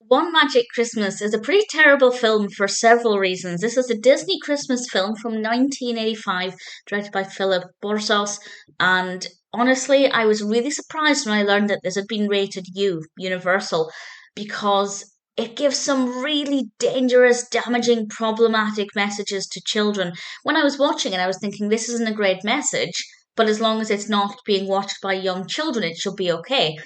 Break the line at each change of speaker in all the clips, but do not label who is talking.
One Magic Christmas is a pretty terrible film for several reasons. This is a Disney Christmas film from 1985, directed by Phillip Borsos, and honestly, I was really surprised when I learned that this had been rated U, Universal, because it gives some really dangerous, damaging, problematic messages to children. When I was watching it, I was thinking this isn't a great message, but as long as it's not being watched by young children, it should be okay.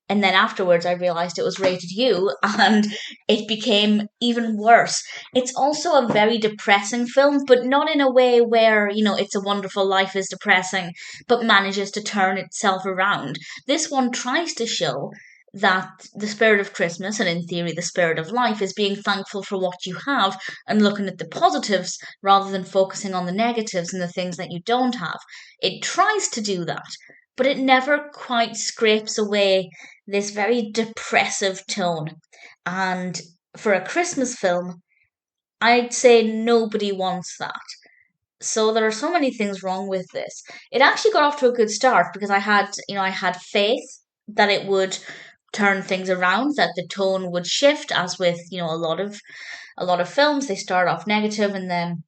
And then afterwards, I realized it was rated U, and it became even worse. It's also a very depressing film, but not in a way where, It's a Wonderful Life is depressing, but manages to turn itself around. This one tries to show that the spirit of Christmas, and in theory the spirit of life, is being thankful for what you have and looking at the positives rather than focusing on the negatives and the things that you don't have. It tries to do that, but it never quite scrapes away this very depressive tone. And for a Christmas film, I'd say nobody wants that. So there are so many things wrong with this. It actually got off to a good start because I had faith that it would turn things around, that the tone would shift, as with, a lot of films, they start off negative and then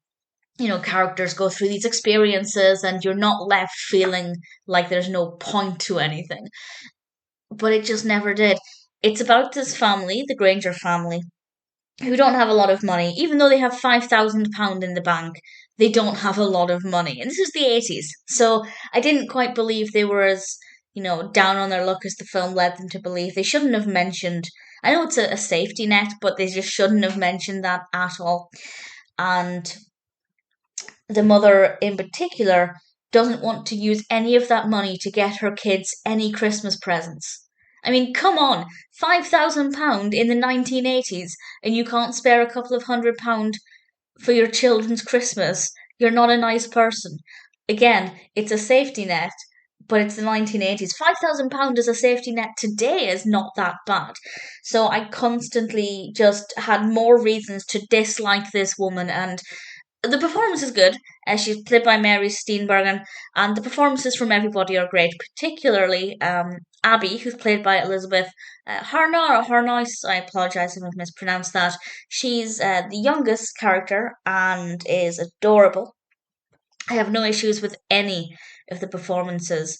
characters go through these experiences and you're not left feeling like there's no point to anything. But it just never did. It's about this family, the Grainger family, who don't have a lot of money. Even though they have £5,000 in the bank, they don't have a lot of money. And this is the 80s. So I didn't quite believe they were as, down on their luck as the film led them to believe. They shouldn't have mentioned, I know it's a safety net, but they just shouldn't have mentioned that at all. And the mother in particular doesn't want to use any of that money to get her kids any Christmas presents. I mean, come on, £5,000 in the 1980s, and you can't spare a couple of £100 for your children's Christmas. You're not a nice person. Again, it's a safety net, but it's the 1980s. £5,000 as a safety net today is not that bad. So I constantly just had more reasons to dislike this woman, and the performance is good. She's played by Mary Steenburgen, and the performances from everybody are great, particularly Abbie, who's played by Elisabeth Harnois or Harnois. I apologise if I've mispronounced that. She's the youngest character and is adorable. I have no issues with any of the performances,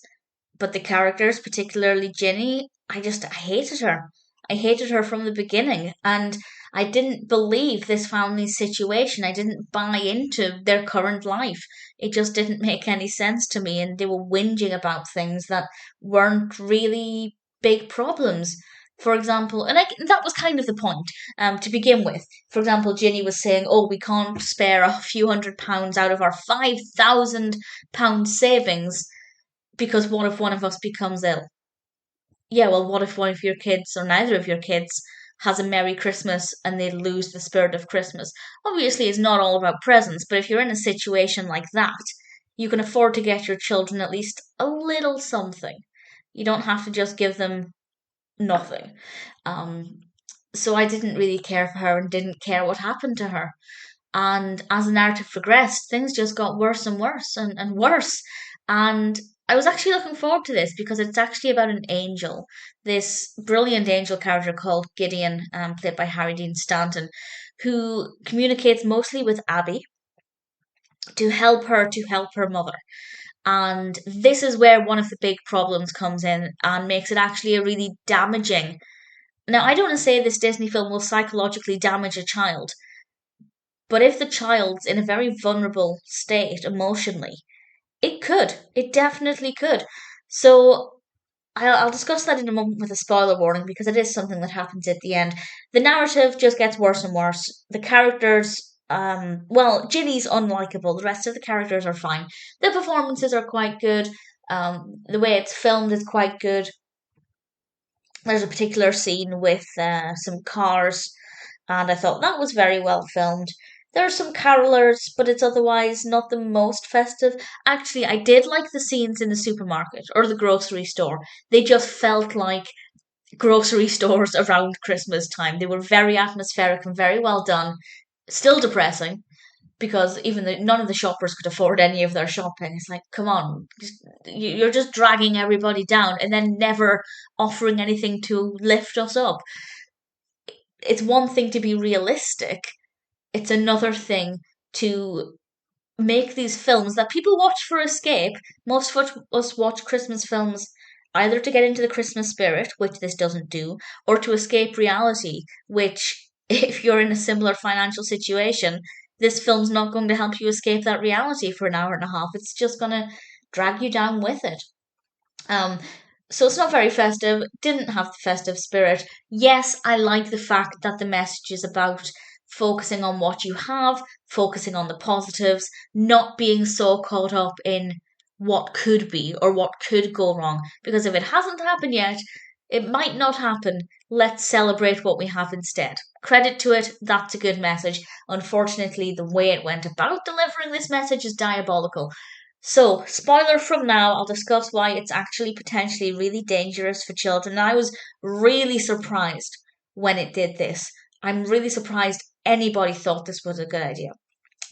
but the characters, particularly Ginnie, I hated her. I hated her from the beginning, and I didn't believe this family's situation. I didn't buy into their current life. It just didn't make any sense to me, and they were whinging about things that weren't really big problems. For example, that was kind of the point to begin with. For example, Ginny was saying, "Oh, we can't spare a few £100 out of our £5,000 savings because what if one of us becomes ill?" Yeah, well, what if one of your kids or neither of your kids has a Merry Christmas and they lose the spirit of Christmas? Obviously, it's not all about presents, but if you're in a situation like that, you can afford to get your children at least a little something. You don't have to just give them nothing. Um, so I didn't really care for her and didn't care what happened to her. And as the narrative progressed, things just got worse and worse and worse. And I was actually looking forward to this because it's actually about an angel, this brilliant angel character called Gideon, played by Harry Dean Stanton, who communicates mostly with Abbie to help her mother. And this is where one of the big problems comes in and makes it actually a really damaging. Now, I don't want to say this Disney film will psychologically damage a child, but if the child's in a very vulnerable state emotionally, it could. It definitely could. So I'll discuss that in a moment with a spoiler warning because it is something that happens at the end. The narrative just gets worse and worse. The characters, well, Ginny's unlikable. The rest of the characters are fine. The performances are quite good. The way it's filmed is quite good. There's a particular scene with some cars, and I thought that was very well filmed. There are some carolers, but it's otherwise not the most festive. Actually, I did like the scenes in the supermarket or the grocery store. They just felt like grocery stores around Christmas time. They were very atmospheric and very well done. Still depressing because none of the shoppers could afford any of their shopping. It's like, come on, you're just dragging everybody down and then never offering anything to lift us up. it's one thing to be realistic, it's another thing to make these films that people watch for escape. Most of us watch Christmas films either to get into the Christmas spirit, which this doesn't do, or to escape reality, which, if you're in a similar financial situation, this film's not going to help you escape that reality for an hour and a half. It's just going to drag you down with it. Um, so it's not very festive, didn't have the festive spirit. Yes, I like the fact that the message is about focusing on what you have, focusing on the positives, not being so caught up in what could be or what could go wrong. Because if it hasn't happened yet, it might not happen. Let's celebrate what we have instead. Credit to it, that's a good message. Unfortunately, the way it went about delivering this message is diabolical. So, spoiler from now, I'll discuss why it's actually potentially really dangerous for children. I was really surprised when it did this. I'm really surprised anybody thought this was a good idea.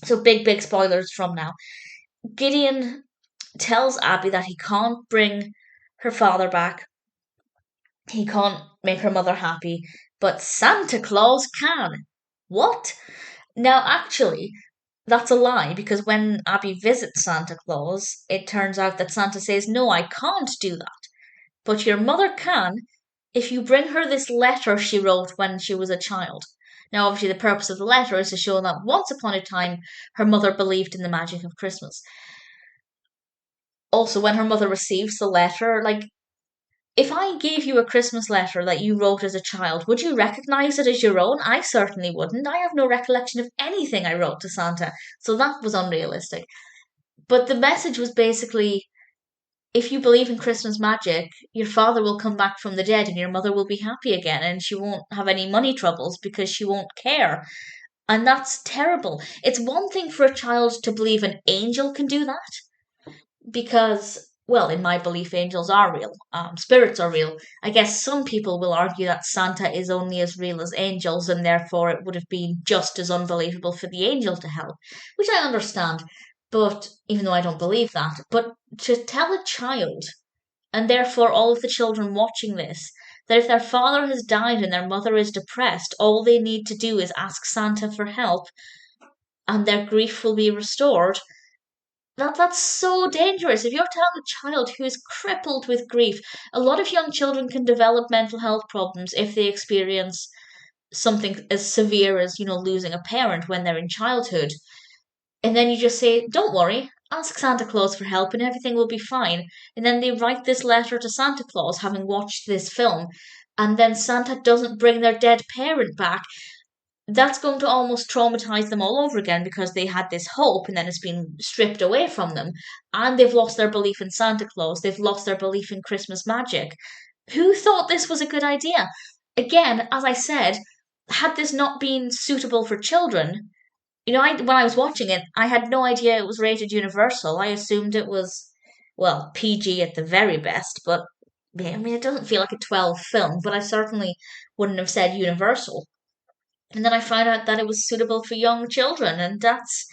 So, big spoilers from now. Gideon tells Abbie that he can't bring her father back, he can't make her mother happy, but Santa Claus can. What? Now, actually, that's a lie because when Abbie visits Santa Claus, it turns out that Santa says, no, I can't do that. But your mother can if you bring her this letter she wrote when she was a child. Now, obviously, the purpose of the letter is to show that once upon a time her mother believed in the magic of Christmas. Also, when her mother receives the letter, like, if I gave you a Christmas letter that you wrote as a child, would you recognize it as your own? I certainly wouldn't. I have no recollection of anything I wrote to Santa, so that was unrealistic. But the message was basically, if you believe in Christmas magic, your father will come back from the dead and your mother will be happy again and she won't have any money troubles because she won't care. And that's terrible. It's one thing for a child to believe an angel can do that, because, well, in my belief, angels are real, spirits are real. I guess some people will argue that Santa is only as real as angels, and therefore it would have been just as unbelievable for the angel to help, which I understand. But even though I don't believe that, but to tell a child, and therefore all of the children watching this, that if their father has died and their mother is depressed, all they need to do is ask Santa for help, and their grief will be restored. That's so dangerous. If you're telling a child who is crippled with grief, a lot of young children can develop mental health problems if they experience something as severe as, losing a parent when they're in childhood. And then you just say, don't worry, ask Santa Claus for help and everything will be fine. And then they write this letter to Santa Claus, having watched this film, and then Santa doesn't bring their dead parent back. That's going to almost traumatize them all over again because they had this hope and then it's been stripped away from them. And they've lost their belief in Santa Claus. They've lost their belief in Christmas magic. Who thought this was a good idea? Again, as I said, had this not been suitable for children, when I was watching it, I had no idea it was rated Universal. I assumed it was, well, PG at the very best, but I mean, it doesn't feel like a 12 film, but I certainly wouldn't have said Universal. And then I found out that it was suitable for young children, and that's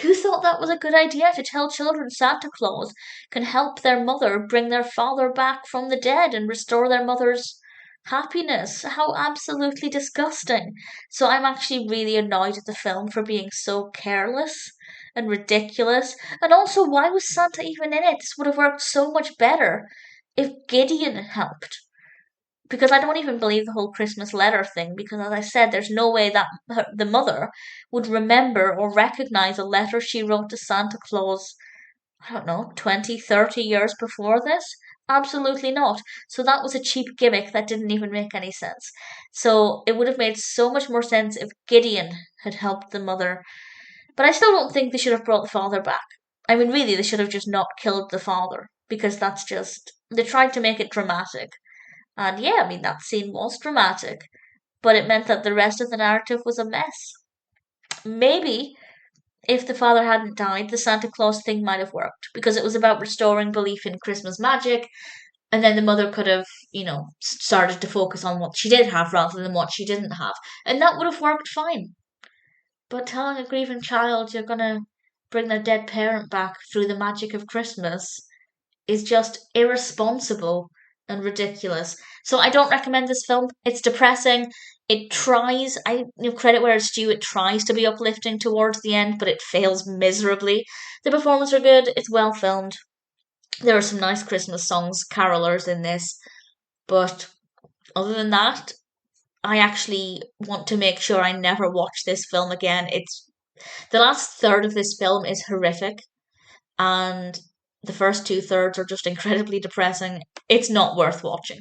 who thought that was a good idea to tell children Santa Claus can help their mother bring their father back from the dead and restore their mother's happiness. How absolutely disgusting. So I'm actually really annoyed at the film for being so careless and ridiculous. And also, why was Santa even in it? This would have worked so much better if Gideon helped, because I don't even believe the whole Christmas letter thing, because as I said, there's no way that the mother would remember or recognize a letter she wrote to Santa Claus, I don't know, 20, 30 years before this. Absolutely not. So that was a cheap gimmick that didn't even make any sense. So it would have made so much more sense if Gideon had helped the mother. But I still don't think they should have brought the father back. I mean, really, they should have just not killed the father, because that's just, they tried to make it dramatic. And yeah, I mean, that scene was dramatic, but it meant that the rest of the narrative was a mess. Maybe if the father hadn't died, the Santa Claus thing might have worked because it was about restoring belief in Christmas magic, and then the mother could have, started to focus on what she did have rather than what she didn't have, and that would have worked fine. But telling a grieving child you're gonna bring their dead parent back through the magic of Christmas is just irresponsible and ridiculous. So I don't recommend this film. It's depressing. It tries, credit where it's due, it tries to be uplifting towards the end, but it fails miserably. The performances are good, it's well filmed. There are some nice Christmas songs, carolers in this, but other than that, I actually want to make sure I never watch this film again. It's the last third of this film is horrific, and the first two thirds are just incredibly depressing. It's not worth watching.